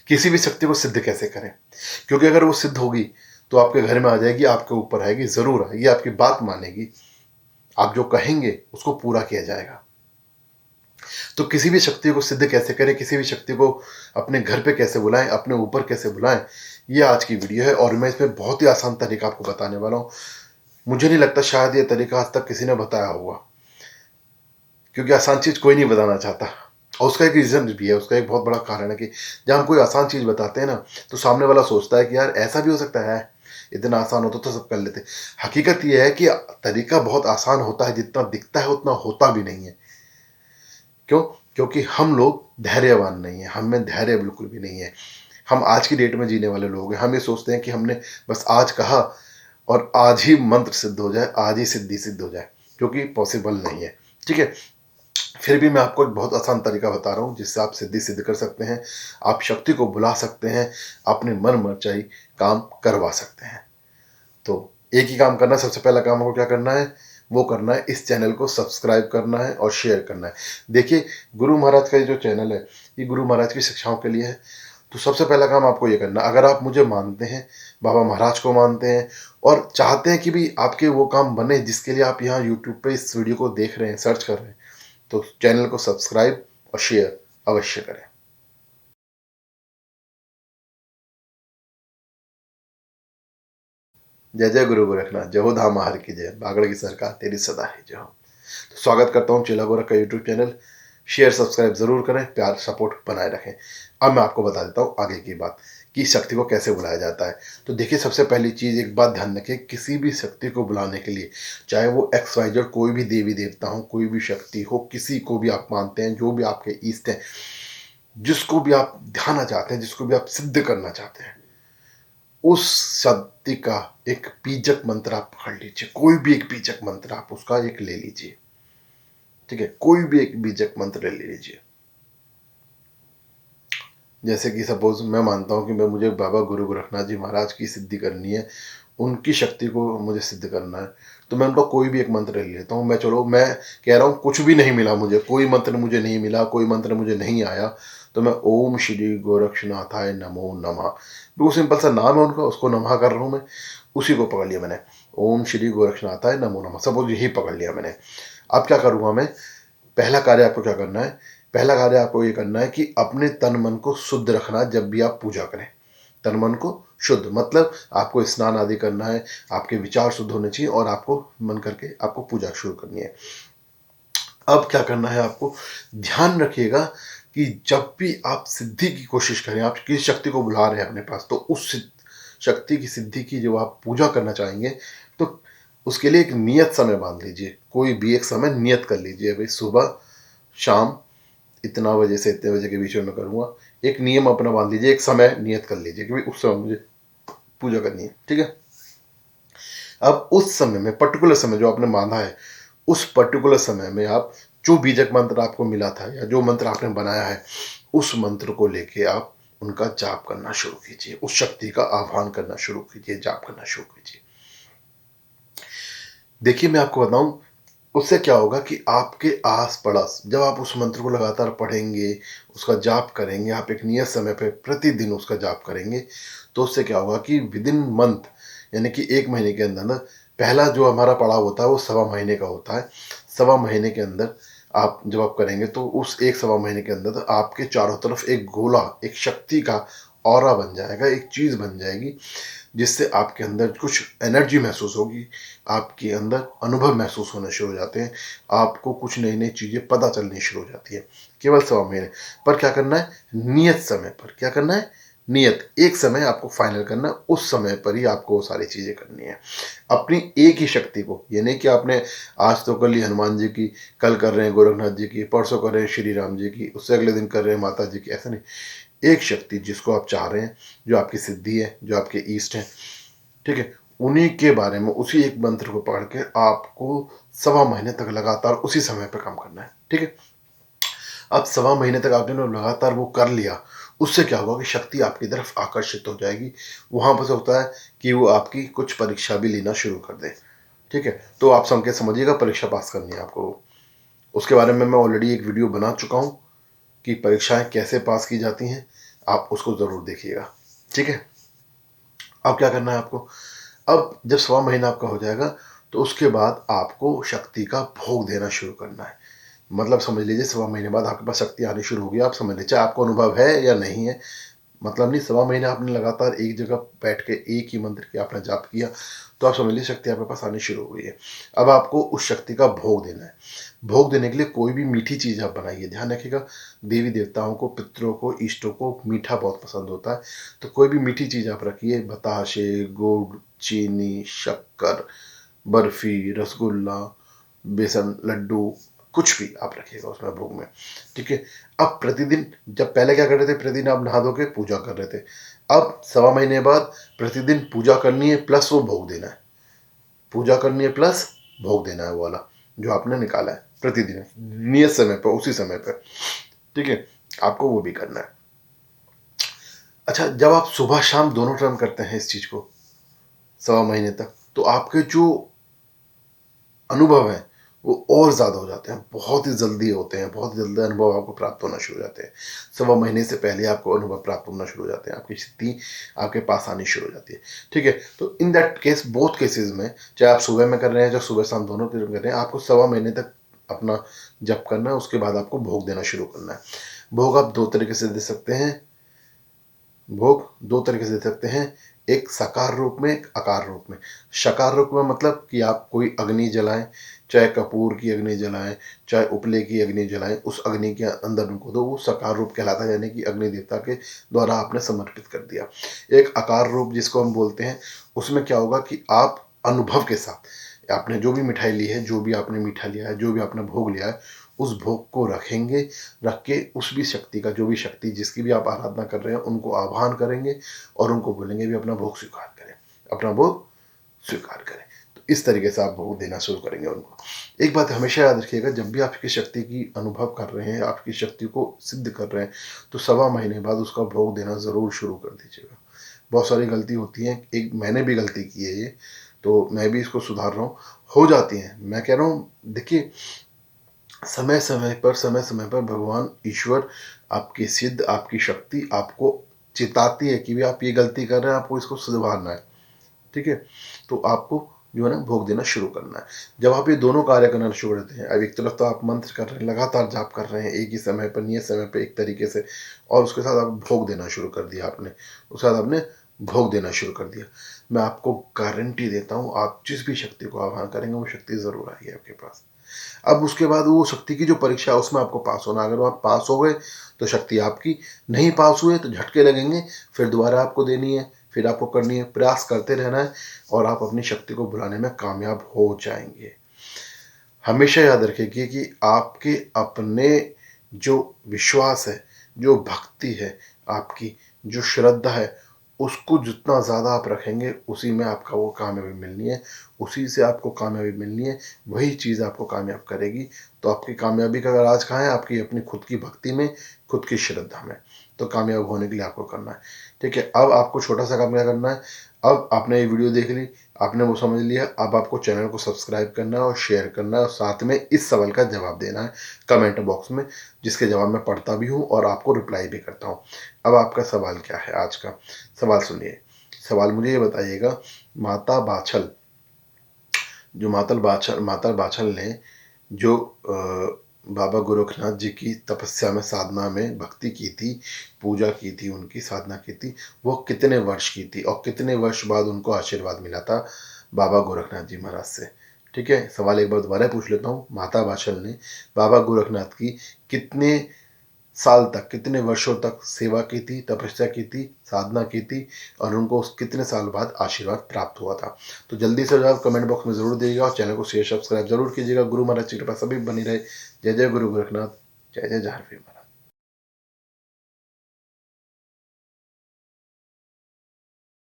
किसी भी शक्ति को सिद्ध कैसे करें, क्योंकि अगर वो सिद्ध होगी तो आपके घर में आ जाएगी, आपके ऊपर आएगी, ज़रूर आएगी, आपकी बात मानेगी, आप जो कहेंगे उसको पूरा किया जाएगा। तो किसी भी शक्ति को सिद्ध कैसे करें, किसी भी शक्ति को अपने घर पे कैसे बुलाएं, अपने ऊपर कैसे बुलाएं, ये आज की वीडियो है और मैं इसमें बहुत ही आसान तरीका आपको बताने वाला हूँ। मुझे नहीं लगता शायद ये तरीका आज तक किसी ने बताया होगा, क्योंकि आसान चीज़ कोई नहीं बताना चाहता। और उसका एक रीज़न भी है, उसका एक बहुत बड़ा कारण है कि जब हम कोई आसान चीज़ बताते हैं ना, तो सामने वाला सोचता है कि यार ऐसा भी हो सकता है, इतना आसान होता तो सब कर लेते। हकीकत ये है कि तरीका बहुत आसान होता है, जितना दिखता है उतना होता भी नहीं है। क्यों? क्योंकि हम लोग धैर्यवान नहीं हैं, हम में धैर्य बिल्कुल भी नहीं है। हम आज की डेट में जीने वाले लोग हैं। हम ये सोचते हैं कि हमने बस आज कहा और आज ही मंत्र सिद्ध हो जाए, आज ही सिद्धि सिद्ध हो जाए, जो कि पॉसिबल नहीं है। ठीक है? फिर भी मैं आपको एक बहुत आसान तरीका बता रहा हूँ जिससे आप सिद्धि सिद्ध कर सकते हैं, आप शक्ति को बुला सकते हैं, अपने मन मर्जी काम करवा सकते हैं। तो एक ही काम करना है, सबसे पहला काम आपको क्या करना है, वो करना है इस चैनल को सब्सक्राइब करना है और शेयर करना है। देखिए, गुरु महाराज का ये जो चैनल है, ये गुरु महाराज की शिक्षाओं के लिए है। तो सबसे पहला काम आपको ये करना है, अगर आप मुझे मानते हैं, बाबा महाराज को मानते हैं और चाहते हैं कि भी आपके वो काम बने जिसके लिए आप यहाँ यूट्यूब पे इस वीडियो को देख रहे हैं, सर्च कर रहे हैं, तो चैनल को सब्सक्राइब और शेयर अवश्य करें। जय जय गुरु गोरखनाथ, जय हो धाम हर की जय, बागड़ की सरकार तेरी सदा है जय हो। तो स्वागत करता हूँ चेला गोरख का यूट्यूब चैनल। शेयर सब्सक्राइब जरूर करें, प्यार सपोर्ट बनाए रखें। अब मैं आपको बता देता हूँ आगे की बात कि शक्ति को कैसे बुलाया जाता है। तो देखिए, सबसे पहली चीज़ एक बात ध्यान रखें, किसी भी शक्ति को बुलाने के लिए, चाहे वो XYZ कोई भी देवी देवता हो, कोई भी शक्ति हो, किसी को भी आप मानते हैं, जो भी आपके ईष्ट हैं, जिसको भी आप ध्याना चाहते हैं, जिसको भी आप सिद्ध करना चाहते हैं, उस शक्ति का एक बीजक मंत्र आप पकड़ लीजिए। कोई भी एक बीजक मंत्र आप उसका एक ले लीजिए। ठीक है? कोई भी एक बीजक मंत्र ले लीजिए। जैसे कि सपोज मैं मानता हूँ कि मुझे बाबा गुरु गोरखनाथ जी महाराज की सिद्धि करनी है, उनकी शक्ति को मुझे सिद्ध करना है, तो मैं उनका कोई भी एक मंत्र ले लेता हूँ। मैं कह रहा हूँ कुछ भी नहीं मिला मुझे, कोई मंत्र मुझे नहीं मिला, कोई मंत्र मुझे नहीं आया, तो मैं ओम श्री गोरक्षनाथाय नमो नमः, वो सिंपल सा नाम है उनका, उसको नमः कर रहा हूँ मैं, उसी को पकड़ लिया मैंने। ओम श्री गोरक्षनाथाय नमो नमः, सपोज यही पकड़ लिया मैंने। अब क्या करूँगा मैं, पहला कार्य आपको क्या करना है, पहला कार्य आपको ये करना है कि अपने तन मन को शुद्ध रखना। जब भी आप पूजा करें, तन मन को शुद्ध, मतलब आपको स्नान आदि करना है, आपके विचार शुद्ध होने चाहिए और आपको मन करके आपको पूजा शुरू करनी है। अब क्या करना है, आपको ध्यान रखिएगा कि जब भी आप सिद्धि की कोशिश करें, आप किस शक्ति को बुला रहे हैं अपने पास, तो उस शक्ति की सिद्धि की जो आप पूजा करना चाहेंगे, तो उसके लिए एक नियत समय बांध लीजिए। कोई भी एक समय नियत कर लीजिए, भाई सुबह शाम इतना बजे से इतने बजे के बीच में मैं करूँगा। एक नियम अपना बांध लीजिए, एक समय नियत कर लीजिए कि भाई उस समय मुझे पूजा करनी है। ठीक है? अब उस समय में, पर्टिकुलर समय जो आपने बांधा है, उस पर्टिकुलर समय में आप जो बीजक मंत्र आपको मिला था या जो मंत्र आपने बनाया है, उस मंत्र को लेके आप उनका जाप करना शुरू कीजिए, उस शक्ति का आह्वान करना शुरू कीजिए, जाप करना शुरू कीजिए। देखिए, मैं आपको बताऊं, उससे क्या होगा कि आपके आस पड़ोस जब आप उस मंत्र को लगातार पढ़ेंगे, उसका जाप करेंगे, आप एक नियत समय पे प्रतिदिन उसका जाप करेंगे, तो उससे क्या होगा कि विद इन मंथ, यानी कि 1 महीने के अंदर ना, पहला जो हमारा पड़ाव होता है वो सवा महीने का होता है। सवा महीने के अंदर आप जब आप करेंगे, तो उस एक सवा महीने के अंदर आपके चारों तरफ एक गोला, एक शक्ति का ऑरा बन जाएगा, एक चीज़ बन जाएगी, जिससे आपके अंदर कुछ एनर्जी महसूस होगी, आपके अंदर अनुभव महसूस होने शुरू हो जाते हैं, आपको कुछ नई नई चीज़ें पता चलनी शुरू हो जाती है। केवल सवा महीने पर क्या करना है, नियत समय पर क्या करना है, नियत एक समय आपको फाइनल करना है, उस समय पर ही आपको वो सारी चीज़ें करनी है। अपनी एक ही शक्ति को, ये नहीं कि आपने आज तो कर ली हनुमान जी की, कल कर रहे हैं गोरखनाथ जी की, परसों कर रहे हैं श्री राम जी की, उससे अगले दिन कर रहे हैं माता जी की, ऐसा नहीं। एक शक्ति जिसको आप चाह रहे हैं, जो आपकी सिद्धि है, जो आपके ईष्ट हैं, ठीक है, उन्हीं के बारे में उसी एक मंत्र को पढ़ के आपको सवा महीने तक लगातार उसी समय पर काम करना है। ठीक है? अब सवा महीने तक आपने लगातार वो कर लिया, उससे क्या होगा कि शक्ति आपकी तरफ आकर्षित हो जाएगी। वहां पर से होता है कि वो आपकी कुछ परीक्षा भी लेना शुरू कर दे। ठीक है? तो आप संकेत समझिएगा, परीक्षा पास करनी है आपको। उसके बारे में मैं ऑलरेडी एक वीडियो बना चुका हूँ कि परीक्षाएं कैसे पास की जाती हैं। आप उसको ज़रूर देखिएगा। ठीक है, अब क्या करना है आपको, अब जब 1.25 महीना आपका हो जाएगा तो उसके बाद आपको शक्ति का भोग देना शुरू करना है। मतलब समझ लीजिए 1.25 महीने बाद आपके पास शक्ति आनी शुरू होगी। आप समझ लीजिए, चाहे आपको अनुभव है या नहीं है, मतलब नहीं, 1.25 महीने आपने लगातार एक जगह बैठ के एक ही मंत्र की आपने जाप किया, तो आप समझ लीजिए शक्ति आपके पास आनी शुरू हो गई है। अब आपको उस शक्ति का भोग देना है। भोग देने के लिए कोई भी मीठी चीज़ आप बनाइए। ध्यान रखिएगा, देवी देवताओं को, पितरों को, इष्टों को मीठा बहुत पसंद होता है, तो कोई भी मीठी चीज़ आप रखिए। बताशे, गुड़, चीनी, शक्कर, बर्फी, रसगुल्ला, बेसन लड्डू, कुछ भी आप रखिएगा उसमें भोग में। ठीक है, अब प्रतिदिन, जब पहले क्या कर रहे थे, प्रतिदिन आप नहा धो के पूजा कर रहे थे, अब 1.25 महीने बाद प्रतिदिन पूजा करनी है प्लस वो भोग देना है। पूजा करनी है प्लस भोग देना है, वो वाला जो आपने निकाला है प्रतिदिन नियत समय पर, उसी समय पर। ठीक है, आपको वो भी करना है। अच्छा, जब आप सुबह शाम दोनों टाइम करते हैं इस चीज को 1.25 महीने तक, तो आपके जो अनुभव है वो और ज़्यादा हो जाते हैं, बहुत ही जल्दी होते हैं, बहुत जल्दी अनुभव आपको प्राप्त होना शुरू हो जाते हैं। 1.25 महीने से पहले आपको अनुभव प्राप्त होना शुरू हो जाते हैं, आपकी स्थिति आपके पास आनी शुरू हो जाती है। ठीक है, तो in that case, both cases में, चाहे आप सुबह में कर रहे हैं चाहे सुबह शाम दोनों कर रहे हैं, आपको 1.25 महीने तक अपना जप करना है। उसके बाद आपको भोग देना शुरू करना है। भोग आप दो तरीके से दे सकते हैं। भोग दो तरीके से दे सकते हैं, एक साकार रूप में, एक आकार रूप में। साकार रूप में मतलब कि आप कोई अग्नि जलाएं, चाहे कपूर की अग्नि जलाएं, चाहे उपले की अग्नि जलाएं, उस अग्नि के अंदर उनको दो, वो साकार रूप कहलाता है, यानी कि अग्नि देवता के द्वारा आपने समर्पित कर दिया। एक आकार रूप जिसको हम बोलते हैं, उसमें क्या होगा कि आप अनुभव के साथ आपने जो भी मिठाई ली है, जो भी आपने मीठा लिया है, जो भी आपने भोग लिया है, उस भोग को रखेंगे। रख के उस भी शक्ति का, जो भी शक्ति जिसकी भी आप आराधना कर रहे हैं, उनको आह्वान करेंगे और उनको बोलेंगे भी अपना भोग स्वीकार करें, अपना भोग स्वीकार करें। तो इस तरीके से आप भोग देना शुरू करेंगे उनको। एक बात हमेशा याद रखिएगा, जब भी आपकी शक्ति की अनुभव कर रहे हैं, आपकी शक्ति को सिद्ध कर रहे हैं, तो 1.25 महीने बाद उसका भोग देना ज़रूर शुरू कर दीजिएगा। बहुत सारी गलती होती है, एक मैंने भी गलती की है ये, तो मैं भी इसको सुधार रहा हूँ। हो जाती हैं, मैं कह रहा हूँ, देखिए, समय समय पर भगवान ईश्वर, आपकी सिद्ध, आपकी शक्ति आपको चिताती है कि भी आप ये गलती कर रहे हैं, आपको इसको सुधारना है। ठीक है, तो आपको जो है ना भोग देना शुरू करना है। जब आप ये दोनों कार्य करना शुरू करते हैं, अब एक तरफ तो आप मंत्र कर रहे हैं, लगातार जाप कर रहे हैं एक ही समय पर, नियत समय पर, एक तरीके से, और उसके साथ आप भोग देना शुरू कर दिया आपने, उसके साथ आपने भोग देना शुरू कर दिया, मैं आपको गारंटी देता हूँ, आप जिस भी शक्ति को आह्वान करेंगे वो शक्ति जरूर आएगी आपके पास। अब उसके बाद वो शक्ति की जो परीक्षा है उसमें आपको पास होना। अगर आप पास हो गए तो शक्ति आपकी, नहीं पास हुए तो झटके लगेंगे, फिर दोबारा आपको देनी है, फिर आपको करनी है, प्रयास करते रहना है, और आप अपनी शक्ति को बुलाने में कामयाब हो जाएंगे। हमेशा याद रखिए कि आपके अपने जो विश्वास है, जो भक्ति है, आपकी जो श्रद्धा है, उसको जितना ज़्यादा आप रखेंगे, उसी में आपका वो कामयाबी मिलनी है, उसी से आपको कामयाबी मिलनी है, वही चीज़ आपको कामयाब करेगी। तो आपकी कामयाबी का राज कहाँ है? आपकी अपनी खुद की भक्ति में, खुद की श्रद्धा में। तो कामयाब होने के लिए आपको करना है। ठीक है, अब आपको छोटा सा काम क्या करना है, अब आपने ये वीडियो देख ली, आपने वो समझ लिया, अब आपको चैनल को सब्सक्राइब करना है और शेयर करना है, और साथ में इस सवाल का जवाब देना है कमेंट बॉक्स में, जिसके जवाब मैं पढ़ता भी हूँ और आपको रिप्लाई भी करता हूँ। अब आपका सवाल क्या है? आज का सवाल सुनिए। सवाल मुझे ये बताइएगा, माता बाछल, जो माता बाछल ने जो बाबा गोरखनाथ जी की तपस्या में, साधना में भक्ति की थी, पूजा की थी, उनकी साधना की थी, वो कितने वर्ष की थी और कितने वर्ष बाद उनको आशीर्वाद मिला था बाबा गोरखनाथ जी महाराज से? ठीक है, सवाल एक बार दोबारा पूछ लेता हूँ। माता बाछल ने बाबा गोरखनाथ की कितने साल तक, कितने वर्षों तक सेवा की थी, तपस्या की थी, साधना की थी, और उनको कितने साल बाद आशीर्वाद प्राप्त हुआ था? तो जल्दी से जवाब कमेंट बॉक्स में जरूर दीजिएगा और चैनल को शेयर सब्सक्राइब जरूर कीजिएगा। गुरु महाराज की कृपा सभी बनी रहे। जय जय गुरु गोरखनाथ, जय जय जहारवीर।